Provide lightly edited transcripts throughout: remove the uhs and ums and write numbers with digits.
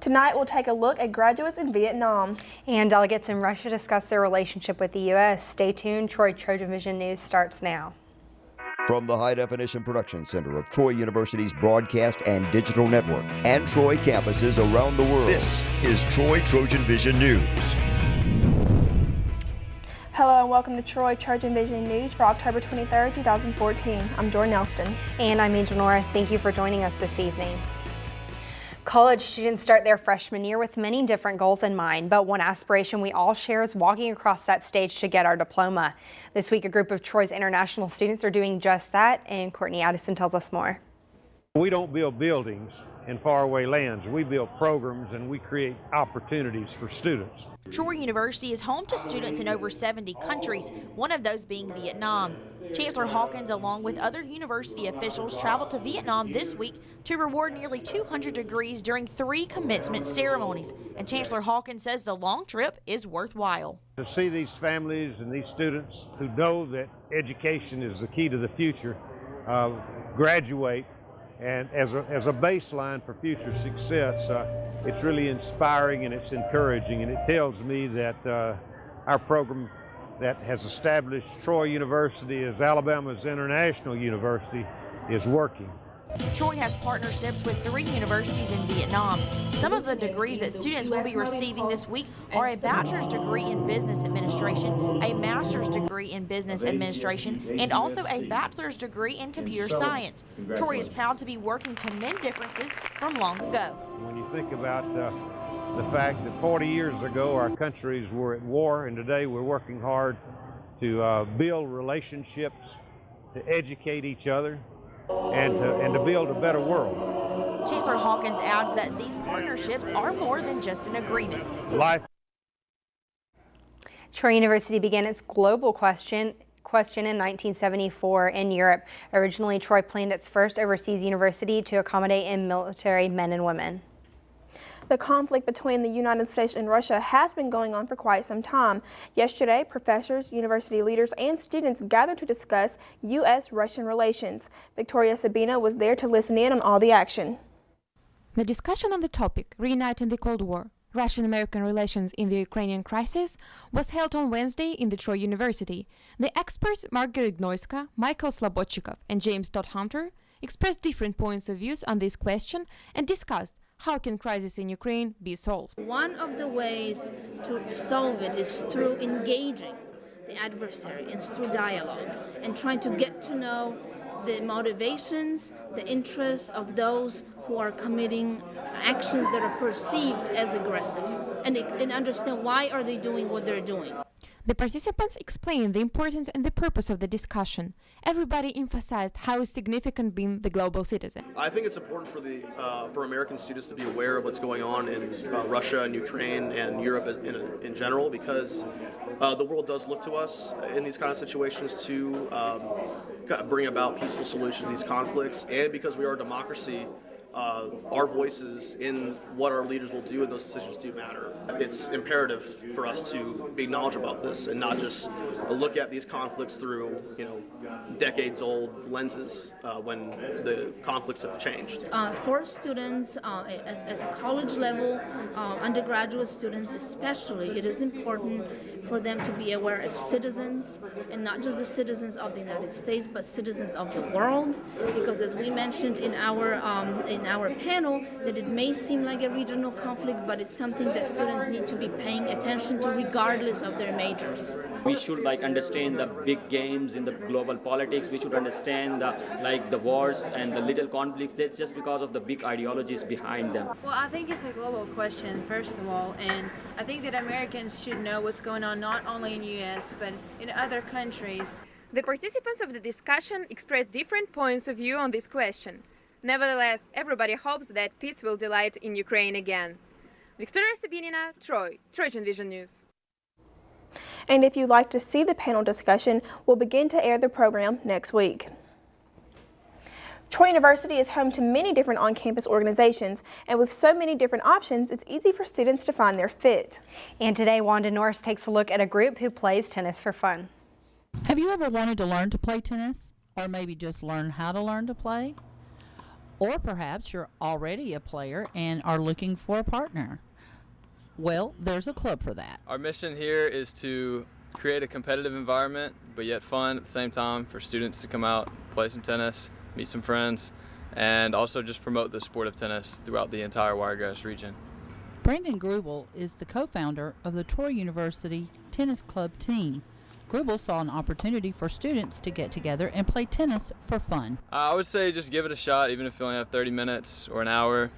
Tonight we'll take a look at graduates in Vietnam. And delegates in Russia discuss their relationship with the U.S. Stay tuned. TrojanVision News starts now. From the High Definition Production Center of Troy University's Broadcast and Digital Network and Troy campuses around the world, this is TrojanVision News. Hello and welcome to TrojanVision News for October 23rd, 2014. I'm Jordan Elston. And I'm Angel Norris. Thank you for joining us this evening. College students start their freshman year with many different goals in mind, but one aspiration we all share is walking across that stage to get our diploma. This week, a group of Troy's international students are doing just that, and Courtney Addison tells us more. We don't build buildings in faraway lands. We build programs and we create opportunities for students. Troy University is home to students in over 70 countries, one of those being Vietnam. Chancellor Hawkins, along with other university officials, traveled to Vietnam this week to reward nearly 200 degrees during 3 commencement ceremonies. And Chancellor Hawkins says the long trip is worthwhile. To see these families and these students who know that education is the key to the future graduate, and as a baseline for future success, it's really inspiring and it's encouraging, and it tells me that our program that has established Troy University as Alabama's international university is working. Troy has partnerships with 3 universities in Vietnam. Some of the degrees that students will be receiving this week are a bachelor's degree in business administration, a master's degree in business administration, and also a bachelor's degree in computer science. Troy is proud to be working to mend differences from long ago. When you think about the fact that 40 years ago our countries were at war, and today we're working hard to build relationships, to educate each other, and to build a better world. Chancellor Hawkins adds that these partnerships are more than just an agreement. Life. Troy University began its global question in 1974 in Europe. Originally, Troy planned its first overseas university to accommodate military men and women. The conflict between the United States and Russia has been going on for quite some time. Yesterday, professors, university leaders, and students gathered to discuss U.S.-Russian relations. Victoria Sabina was there to listen in on all the action. The discussion on the topic, Reuniting the Cold War, Russian-American relations in the Ukrainian crisis, was held on Wednesday in the Troy University. The experts Margaret Gnoyska, Michael Slobodchikov, and James Todd Hunter expressed different points of view on this question and discussed how can crisis in Ukraine be solved. One of the ways to solve it is through engaging the adversary and through dialogue and trying to get to know the motivations, the interests of those who are committing actions that are perceived as aggressive, and understand why are they doing what they're doing. The participants explained the importance and the purpose of the discussion. Everybody emphasized how significant being the global citizen. I think it's important for American students to be aware of what's going on in Russia and Ukraine and Europe in general, because the world does look to us in these kind of situations to bring about peaceful solutions to these conflicts, and because we are a democracy, our voices in what our leaders will do and those decisions do matter. It's imperative for us to be knowledgeable about this and not just look at these conflicts through, decades-old lenses when the conflicts have changed. For students, as college level, undergraduate students especially, it is important for them to be aware as citizens, and not just the citizens of the United States, but citizens of the world, because as we mentioned in our panel, that it may seem like a regional conflict, but it's something that students need to be paying attention to regardless of their majors. We should understand the big games in the global politics. We should understand the wars and the little conflicts. That's just because of the big ideologies behind them. Well, I think it's a global question, first of all, and I think that Americans should know what's going on not only in the U.S., but in other countries. The participants of the discussion expressed different points of view on this question. Nevertheless, everybody hopes that peace will delight in Ukraine again. Victoria Sabinina, Troy, TrojanVision News. And if you'd like to see the panel discussion, we'll begin to air the program next week. Troy University is home to many different on-campus organizations, and with so many different options, it's easy for students to find their fit. And today, Wanda Norris takes a look at a group who plays tennis for fun. Have you ever wanted to learn to play tennis, or maybe just learn how to learn to play? Or perhaps you're already a player and are looking for a partner. Well, there's a club for that. Our mission here is to create a competitive environment, but yet fun at the same time for students to come out, play some tennis, meet some friends, and also just promote the sport of tennis throughout the entire Wiregrass region. Brandon Grubel is the co-founder of the Troy University Tennis Club team. Grubel saw an opportunity for students to get together and play tennis for fun. I would say just give it a shot, even if you only have 30 minutes or an hour.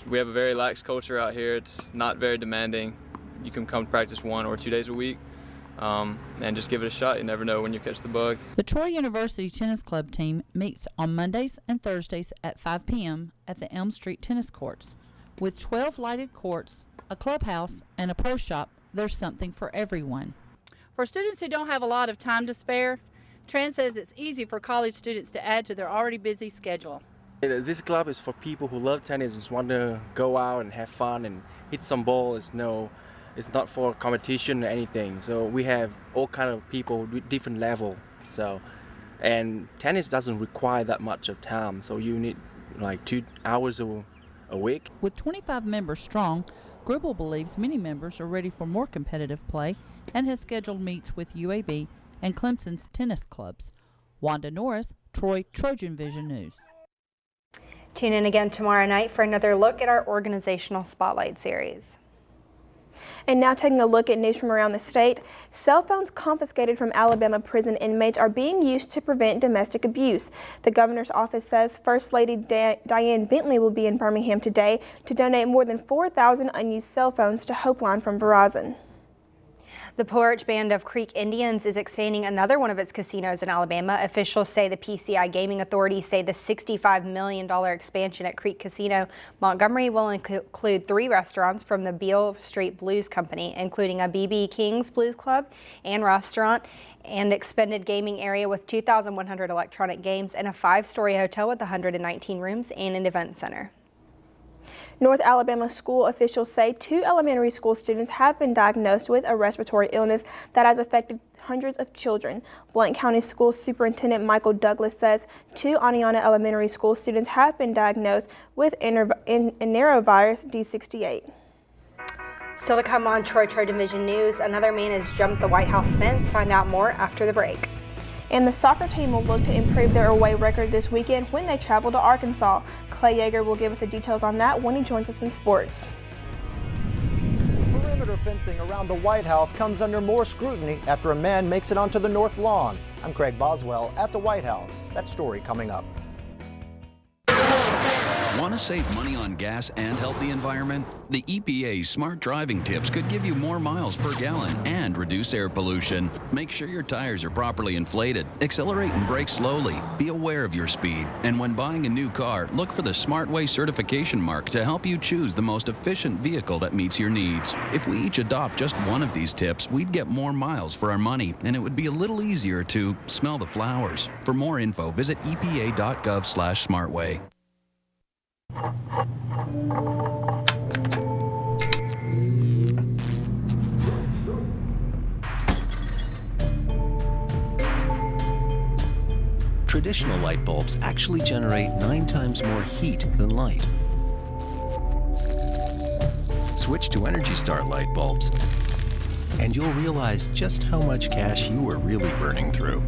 We have a very lax culture out here. It's not very demanding. You can come practice 1 or 2 days a week and just give it a shot. You never know when you catch the bug. The Troy University Tennis Club team meets on Mondays and Thursdays at 5 p.m. at the Elm Street Tennis Courts. With 12 lighted courts, a clubhouse, and a pro shop, there's something for everyone. For students who don't have a lot of time to spare, Trent says it's easy for college students to add to their already busy schedule. This club is for people who love tennis, just want to go out and have fun and hit some ball. It's not for competition or anything. So we have all kind of people with different level. And tennis doesn't require that much of time. So you need like 2 hours a week. With 25 members strong, Grubel believes many members are ready for more competitive play and has scheduled meets with UAB and Clemson's tennis clubs. Wanda Norris, Troy, TrojanVision News. Tune in again tomorrow night for another look at our organizational spotlight series. And now taking a look at news from around the state, cell phones confiscated from Alabama prison inmates are being used to prevent domestic abuse. The governor's office says First Lady Diane Bentley will be in Birmingham today to donate more than 4,000 unused cell phones to Hopeline from Verizon. The Porch Band of Creek Indians is expanding another one of its casinos in Alabama. Officials say the PCI Gaming Authority say the $65 million expansion at Creek Casino Montgomery will include 3 restaurants from the Beale Street Blues Company, including a BB King's Blues Club and restaurant, and expanded gaming area with 2,100 electronic games and a 5-story hotel with 119 rooms and an event center. North Alabama school officials say 2 elementary school students have been diagnosed with a respiratory illness that has affected hundreds of children. Blount County School Superintendent Michael Douglas says 2 Aniana Elementary School students have been diagnosed with enterovirus D68. Still to come on Troy TrojanVision News, another man has jumped the White House fence. Find out more after the break. And the soccer team will look to improve their away record this weekend when they travel to Arkansas. Clay Yeager will give us the details on that when he joins us in sports. Perimeter fencing around the White House comes under more scrutiny after a man makes it onto the north lawn. I'm Craig Boswell at the White House. That story coming up. Want to save money on gas and help the environment? The EPA's smart driving tips could give you more miles per gallon and reduce air pollution. Make sure your tires are properly inflated. Accelerate and brake slowly. Be aware of your speed. And when buying a new car, look for the SmartWay certification mark to help you choose the most efficient vehicle that meets your needs. If we each adopt just one of these tips, we'd get more miles for our money, and it would be a little easier to smell the flowers. For more info, visit epa.gov/smartway. Traditional light bulbs actually generate 9 times more heat than light. Switch to Energy Star light bulbs, and you'll realize just how much cash you are really burning through.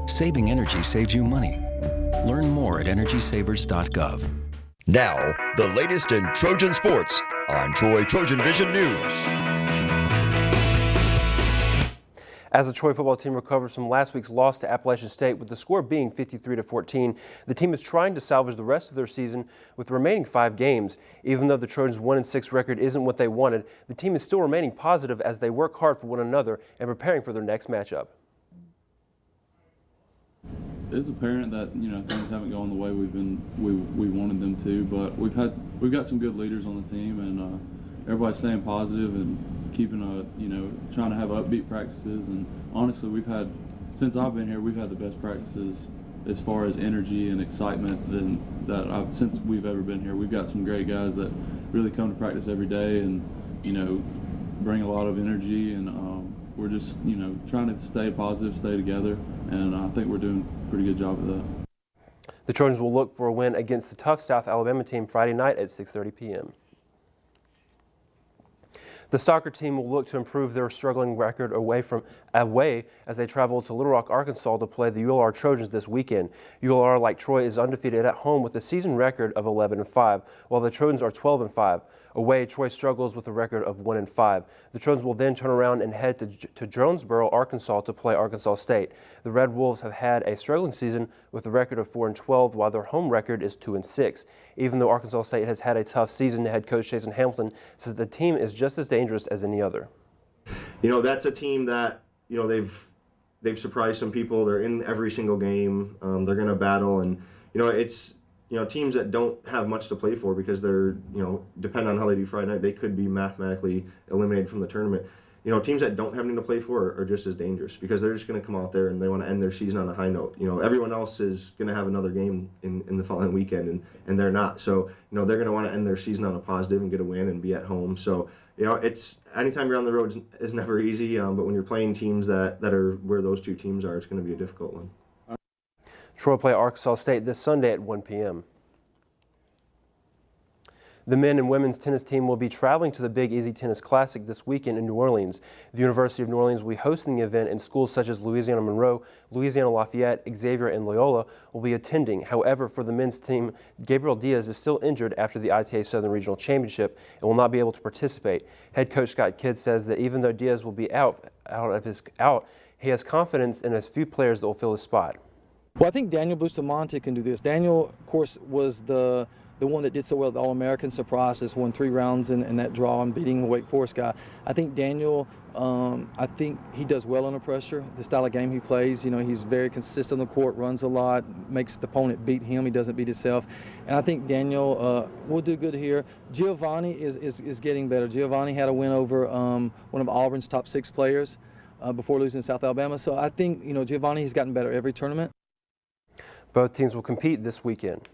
Saving energy saves you money. Learn more at EnergySavers.gov. Now, the latest in Trojan sports on Troy TrojanVision News. As the Troy football team recovers from last week's loss to Appalachian State, with the score being 53-14, the team is trying to salvage the rest of their season with the remaining 5 games. Even though the Trojans' 1-6 record isn't what they wanted, the team is still remaining positive as they work hard for one another and preparing for their next matchup. It's apparent that things haven't gone the way we wanted them to, but we've got some good leaders on the team, and everybody's staying positive and keeping trying to have upbeat practices. And honestly, since I've been here, we've had the best practices as far as energy and excitement since we've ever been here. We've got some great guys that really come to practice every day and bring a lot of energy, and we're just trying to stay positive, stay together, and I think we're doing a pretty good job of that. The Trojans will look for a win against the tough South Alabama team Friday night at 6:30 p.m. The soccer team will look to improve their struggling record away as they travel to Little Rock, Arkansas to play the ULR Trojans this weekend. ULR, like Troy, is undefeated at home with a season record of 11-5, while the Trojans are 12-5. Away, Troy struggles with a record of 1-5. The Trojans will then turn around and head to Jonesboro, Arkansas to play Arkansas State. The Red Wolves have had a struggling season with a record of 4-12, while their home record is 2-6. Even though Arkansas State has had a tough season, head coach Jason Hamilton says the team is just as dangerous as any other. You know, that's a team that, you know, they've surprised some people. They're in every single game. They're going to battle, and you know, it's, you know, teams that don't have much to play for because they're, you know, depending on how they do Friday night, they could be mathematically eliminated from the tournament. You know, teams that don't have anything to play for are just as dangerous because they're just going to come out there and they want to end their season on a high note. You know, everyone else is going to have another game in the following weekend, and they're not. So, you know, they're going to want to end their season on a positive and get a win and be at home. So, you know, it's anytime you're on the road is never easy, but when you're playing teams that are where those two teams are, it's going to be a difficult one. Troy play Arkansas State this Sunday at 1 p.m. The men and women's tennis team will be traveling to the Big Easy Tennis Classic this weekend in New Orleans. The University of New Orleans will be hosting the event, and schools such as Louisiana Monroe, Louisiana Lafayette, Xavier, and Loyola will be attending. However, for the men's team, Gabriel Diaz is still injured after the ITA Southern Regional Championship and will not be able to participate. Head coach Scott Kidd says that even though Diaz will be out, he has confidence in a few players that will fill his spot. Well, I think Daniel Bustamante can do this. Daniel, of course, was the one that did so well at the All-American, surprised us, won 3 rounds in that draw and beating the Wake Forest guy. I think Daniel, I think he does well under pressure. The style of game he plays, you know, he's very consistent on the court, runs a lot, makes the opponent beat him. He doesn't beat himself. And I think Daniel will do good here. Giovanni is getting better. Giovanni had a win over one of Auburn's top 6 players before losing to South Alabama. So I think, you know, Giovanni has gotten better every tournament. Both teams will compete this weekend.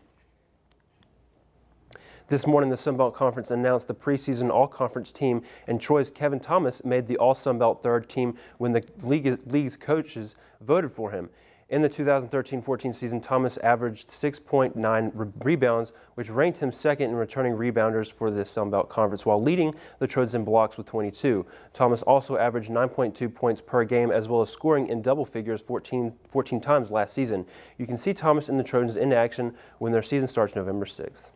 This morning, the Sun Belt Conference announced the preseason all-conference team, and Troy's Kevin Thomas made the All-Sun Belt third team when the league's coaches voted for him. In the 2013-14 season, Thomas averaged 6.9 rebounds, which ranked him second in returning rebounders for the Sun Belt Conference, while leading the Trojans in blocks with 22. Thomas also averaged 9.2 points per game, as well as scoring in double figures 14 times last season. You can see Thomas and the Trojans in action when their season starts November 6th.